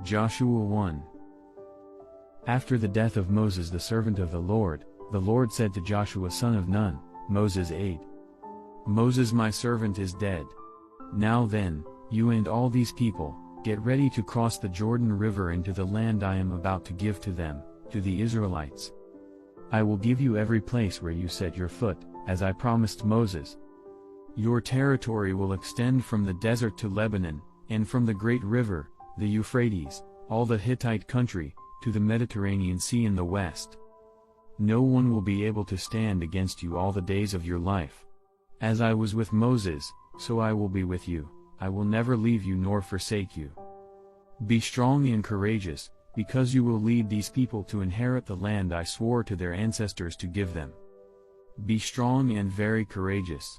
Joshua 1. After the death of Moses the servant of the Lord said to Joshua son of Nun, Moses' aide, Moses my servant is dead. Now then, you and all these people, get ready to cross the Jordan River into the land I am about to give to them, to the Israelites. I will give you every place where you set your foot, as I promised Moses. Your territory will extend from the desert to Lebanon, and from the great river, the Euphrates, all the Hittite country, to the Mediterranean Sea in the west. No one will be able to stand against you all the days of your life. As I was with Moses, so I will be with you. I will never leave you nor forsake you. Be strong and courageous, because you will lead these people to inherit the land I swore to their ancestors to give them. Be strong and very courageous.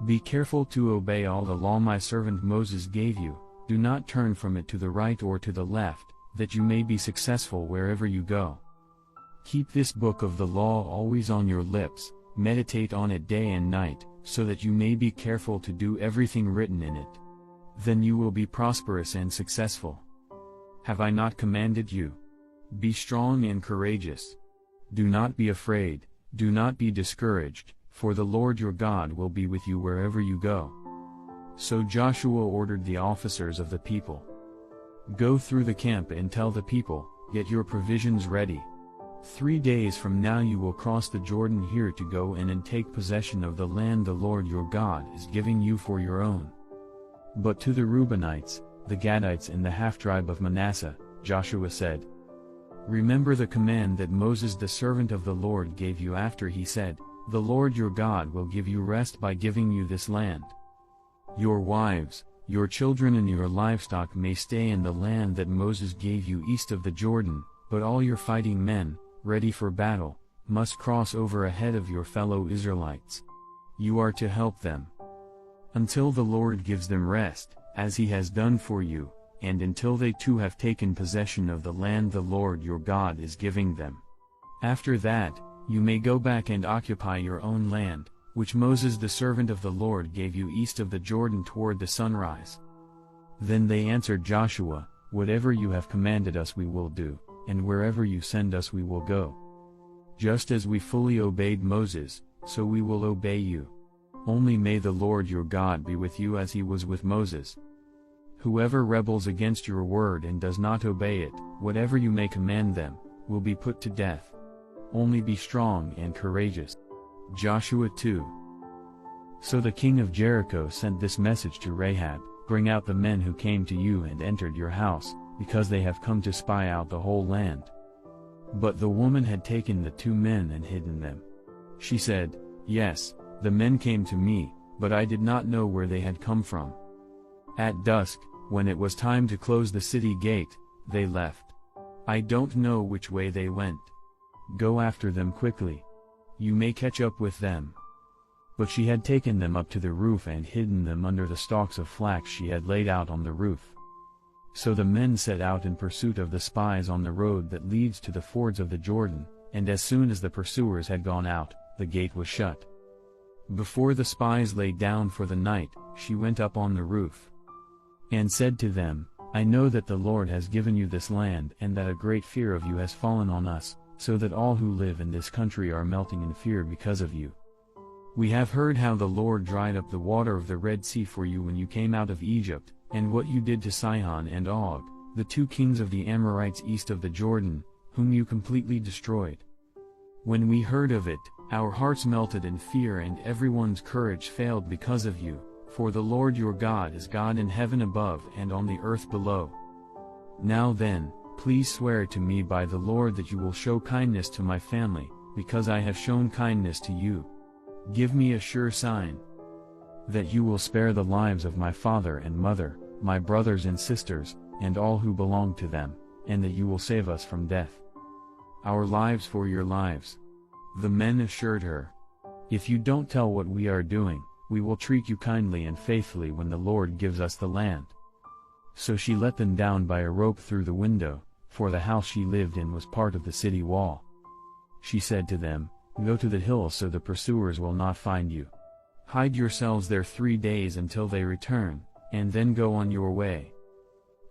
Be careful to obey all the law my servant Moses gave you. Do not turn from it to the right or to the left, that you may be successful wherever you go. Keep this book of the law always on your lips, meditate on it day and night, so that you may be careful to do everything written in it. Then you will be prosperous and successful. Have I not commanded you? Be strong and courageous. Do not be afraid, do not be discouraged, for the Lord your God will be with you wherever you go. So Joshua ordered the officers of the people, Go through the camp and tell the people, Get your provisions ready. 3 days from now you will cross the Jordan here to go in and take possession of the land the Lord your God is giving you for your own. But to the Reubenites, the Gadites and the half-tribe of Manasseh, Joshua said, Remember the command that Moses the servant of the Lord gave you after he said, The Lord your God will give you rest by giving you this land. Your wives, your children and your livestock may stay in the land that Moses gave you east of the Jordan, but all your fighting men, ready for battle, must cross over ahead of your fellow Israelites. You are to help them until the Lord gives them rest, as he has done for you, and until they too have taken possession of the land the Lord your God is giving them. After that, you may go back and occupy your own land, which Moses the servant of the Lord gave you east of the Jordan toward the sunrise. Then they answered Joshua, Whatever you have commanded us we will do, and wherever you send us we will go. Just as we fully obeyed Moses, so we will obey you. Only may the Lord your God be with you as he was with Moses. Whoever rebels against your word and does not obey it, whatever you may command them, will be put to death. Only be strong and courageous. Joshua 2. So the king of Jericho sent this message to Rahab, Bring out the men who came to you and entered your house, because they have come to spy out the whole land. But the woman had taken the 2 men and hidden them. She said, Yes, the men came to me, but I did not know where they had come from. At dusk, when it was time to close the city gate, they left. I don't know which way they went. Go after them quickly. You may catch up with them. But she had taken them up to the roof and hidden them under the stalks of flax she had laid out on the roof. So the men set out in pursuit of the spies on the road that leads to the fords of the Jordan, and as soon as the pursuers had gone out, the gate was shut. Before the spies lay down for the night, she went up on the roof and said to them, I know that the Lord has given you this land and that a great fear of you has fallen on us, so that all who live in this country are melting in fear because of you. We have heard how the Lord dried up the water of the Red Sea for you when you came out of Egypt, and what you did to Sihon and Og, the 2 kings of the Amorites east of the Jordan, whom you completely destroyed. When we heard of it, our hearts melted in fear and everyone's courage failed because of you, for the Lord your God is God in heaven above and on the earth below. Now then, please swear to me by the Lord that you will show kindness to my family, because I have shown kindness to you. Give me a sure sign that you will spare the lives of my father and mother, my brothers and sisters, and all who belong to them, and that you will save us from death. Our lives for your lives. The men assured her, If you don't tell what we are doing, we will treat you kindly and faithfully when the Lord gives us the land. So she let them down by a rope through the window, for the house she lived in was part of the city wall. She said to them, Go to the hills so the pursuers will not find you. Hide yourselves there 3 days until they return, and then go on your way.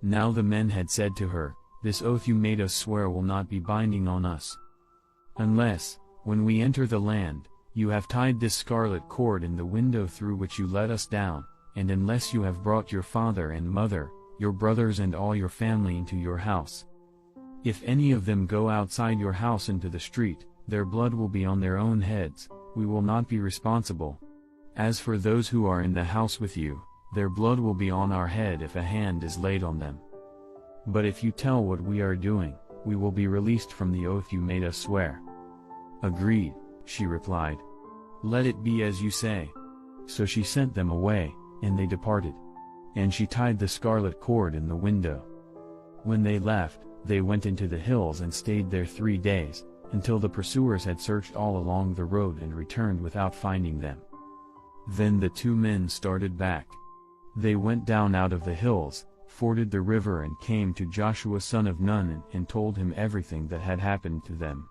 Now the men had said to her, "This oath you made us swear will not be binding on us. Unless, when we enter the land, you have tied this scarlet cord in the window through which you let us down, and unless you have brought your father and mother, your brothers and all your family into your house. If any of them go outside your house into the street, their blood will be on their own heads, we will not be responsible. As for those who are in the house with you, their blood will be on our head if a hand is laid on them. But if you tell what we are doing, we will be released from the oath you made us swear." "Agreed," she replied. "Let it be as you say." So she sent them away, and they departed. And she tied the scarlet cord in the window. When they left, they went into the hills and stayed there 3 days, until the pursuers had searched all along the road and returned without finding them. Then the 2 men started back. They went down out of the hills, forded the river and came to Joshua son of Nun and told him everything that had happened to them.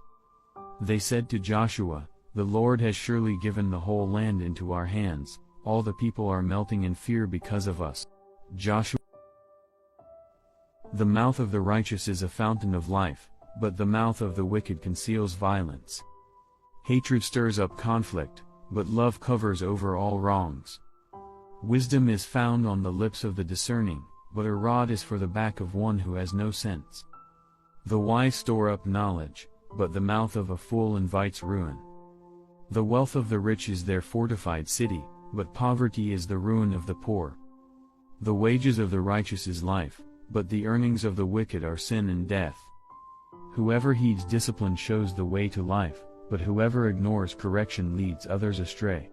They said to Joshua, "The Lord has surely given the whole land into our hands, all the people are melting in fear because of us." Joshua: "The mouth of the righteous is a fountain of life, but the mouth of the wicked conceals violence. Hatred stirs up conflict, but love covers over all wrongs. Wisdom is found on the lips of the discerning, but a rod is for the back of one who has no sense. The wise store up knowledge, but the mouth of a fool invites ruin. The wealth of the rich is their fortified city, but poverty is the ruin of the poor. The wages of the righteous is life, but the earnings of the wicked are sin and death. Whoever heeds discipline shows the way to life, but whoever ignores correction leads others astray.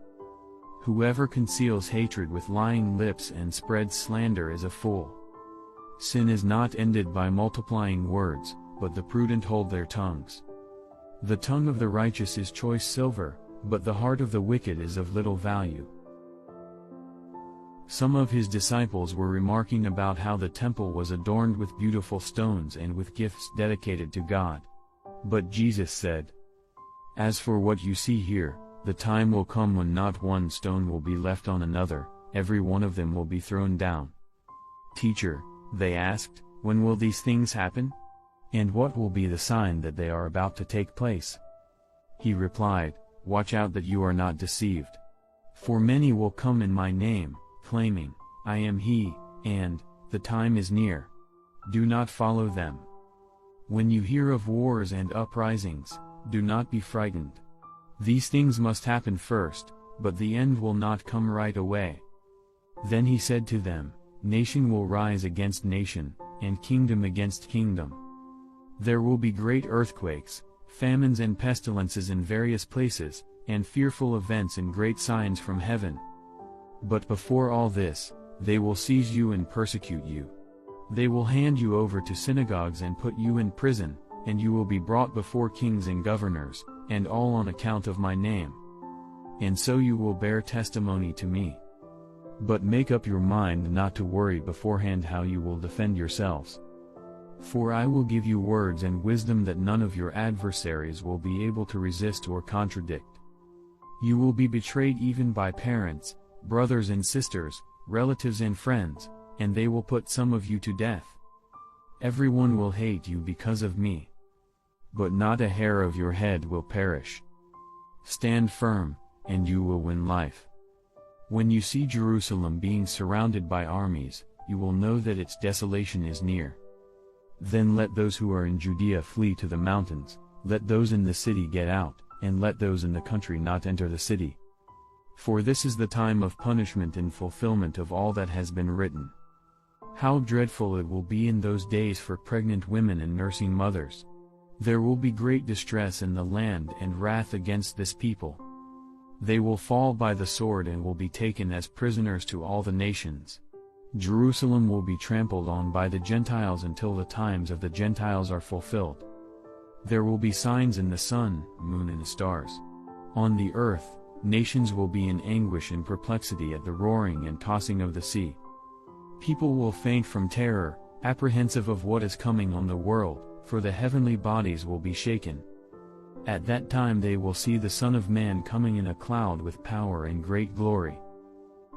Whoever conceals hatred with lying lips and spreads slander is a fool. Sin is not ended by multiplying words, but the prudent hold their tongues. The tongue of the righteous is choice silver, but the heart of the wicked is of little value." Some of his disciples were remarking about how the temple was adorned with beautiful stones and with gifts dedicated to God. But Jesus said, "As for what you see here, the time will come when not one stone will be left on another, every one of them will be thrown down." "Teacher," they asked, "when will these things happen? And what will be the sign that they are about to take place?" He replied, "Watch out that you are not deceived. For many will come in my name, claiming, 'I am he,' and, 'The time is near.' Do not follow them. When you hear of wars and uprisings, do not be frightened. These things must happen first, but the end will not come right away." Then he said to them, "Nation will rise against nation, and kingdom against kingdom. There will be great earthquakes, famines and pestilences in various places, and fearful events and great signs from heaven. But before all this, they will seize you and persecute you. They will hand you over to synagogues and put you in prison, and you will be brought before kings and governors, and all on account of my name. And so you will bear testimony to me. But make up your mind not to worry beforehand how you will defend yourselves. For I will give you words and wisdom that none of your adversaries will be able to resist or contradict. You will be betrayed even by parents, brothers and sisters, relatives and friends, and they will put some of you to death. Everyone will hate you because of me. But not a hair of your head will perish. Stand firm, and you will win life. When you see Jerusalem being surrounded by armies, you will know that its desolation is near. Then let those who are in Judea flee to the mountains, let those in the city get out, and let those in the country not enter the city. For this is the time of punishment and fulfillment of all that has been written. How dreadful it will be in those days for pregnant women and nursing mothers. There will be great distress in the land and wrath against this people. They will fall by the sword and will be taken as prisoners to all the nations. Jerusalem will be trampled on by the Gentiles until the times of the Gentiles are fulfilled. There will be signs in the sun, moon and stars. On the earth, nations will be in anguish and perplexity at the roaring and tossing of the sea. People will faint from terror, apprehensive of what is coming on the world, for the heavenly bodies will be shaken. At that time they will see the Son of Man coming in a cloud with power and great glory.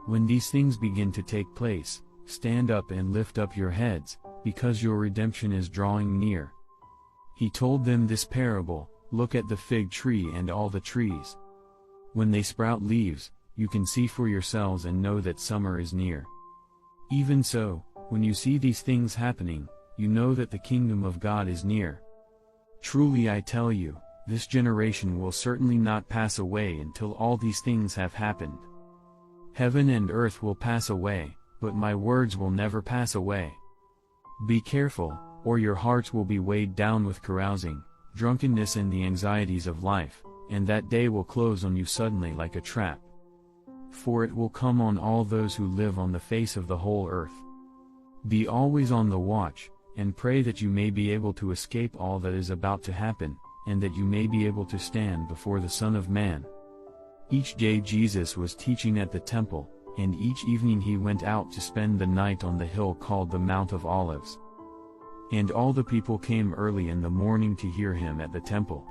When these things begin to take place, stand up and lift up your heads, because your redemption is drawing near. He told them this parable, look at the fig tree and all the trees. When they sprout leaves, you can see for yourselves and know that summer is near. Even so, when you see these things happening, you know that the kingdom of God is near. Truly I tell you, this generation will certainly not pass away until all these things have happened. Heaven and earth will pass away, but my words will never pass away. Be careful, or your hearts will be weighed down with carousing, drunkenness and the anxieties of life, and that day will close on you suddenly like a trap. For it will come on all those who live on the face of the whole earth. Be always on the watch, and pray that you may be able to escape all that is about to happen, and that you may be able to stand before the Son of Man. Each day Jesus was teaching at the temple, and each evening he went out to spend the night on the hill called the Mount of Olives. And all the people came early in the morning to hear him at the temple.